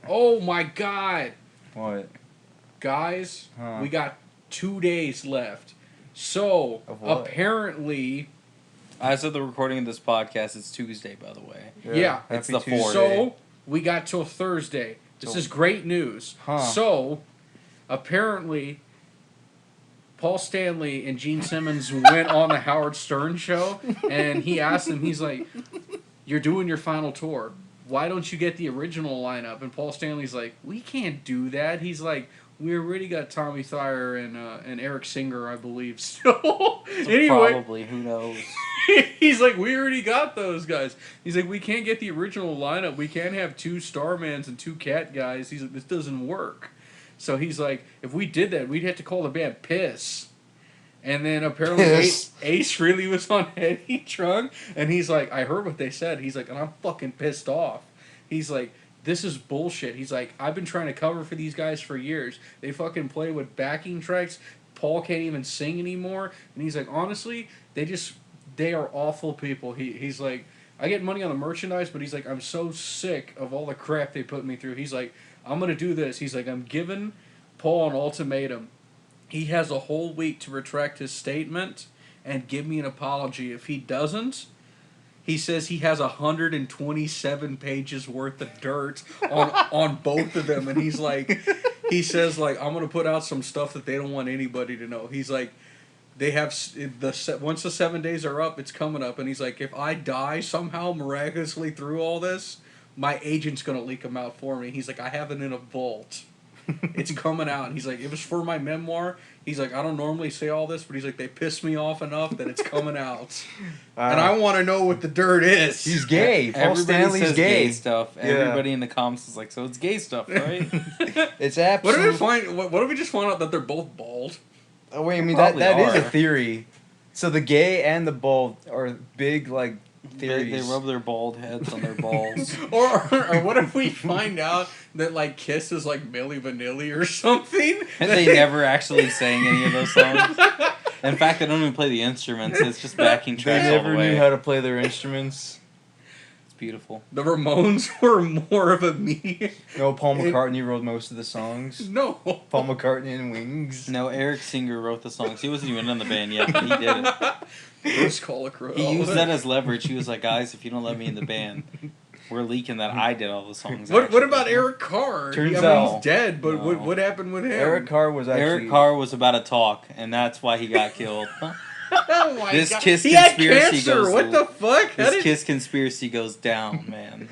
Oh my God. What? Guys, we got 2 days left. So, apparently... As of the recording of this podcast, it's Tuesday, by the way. Yeah. It's the 4th. So, we got till Thursday. This is great news. So, apparently, Paul Stanley and Gene Simmons went on the Howard Stern show, and he asked him, he's like, you're doing your final tour. Why don't you get the original lineup? And Paul Stanley's like, we can't do that. He's like, we already got Tommy Thayer and Eric Singer, I believe. So, anyway. Probably, who knows? He's like, we already got those guys. He's like, we can't get the original lineup. We can't have 2 Starmans and 2 Cat guys. He's like, this doesn't work. So he's like, if we did that, we'd have to call the band Piss. And then apparently Ace really was on Heady Drunk. And he's like, I heard what they said. He's like, and I'm fucking pissed off. He's like, this is bullshit. He's like, I've been trying to cover for these guys for years. They fucking play with backing tracks. Paul can't even sing anymore. And he's like, honestly, they are awful people. He's like, I get money on the merchandise, but he's like, I'm so sick of all the crap they put me through. He's like, I'm going to do this. He's like, I'm giving Paul an ultimatum. He has a whole week to retract his statement and give me an apology. If he doesn't, he says he has 127 pages worth of dirt on both of them. And he's like, he says, like, I'm going to put out some stuff that they don't want anybody to know. He's like, they have once the 7 days are up, it's coming up. And he's like, if I die somehow miraculously through all this, my agent's going to leak them out for me. He's like, I have it in a vault. It's coming out. And he's like, it was for my memoir. He's like, I don't normally say all this, but he's like, they pissed me off enough that it's coming out. And I want to know what the dirt is. He's gay. Paul Everybody Stanley's says gay. stuff. Yeah. Everybody in the comments is like, so it's gay stuff, right? It's absolutely... What if we just find out that they're both bald? Oh, wait, I mean, that is a theory. So the gay and the bald are big, like, theories. They rub their bald heads on their balls. or what if we find out that, like, Kiss is like Milli Vanilli or something? And they never actually sang any of those songs. In fact, they don't even play the instruments. It's just backing tracks They all the never way. knew how to play their instruments. It's beautiful. The Ramones were more of a me. No, Paul McCartney wrote most of the songs. No. Paul McCartney and Wings. No, Eric Singer wrote the songs. He wasn't even in the band yet, but he did it. First call across. He used that as leverage. He was like, guys, if you don't let me in the band, we're leaking that I did all the songs. What about Eric Carr? Turns out he's dead, but no. what happened with him? Eric Carr was about to talk, and that's why he got killed. Oh my This God. Kiss He had conspiracy cancer. goes. What the fuck? This Kiss conspiracy goes down, man.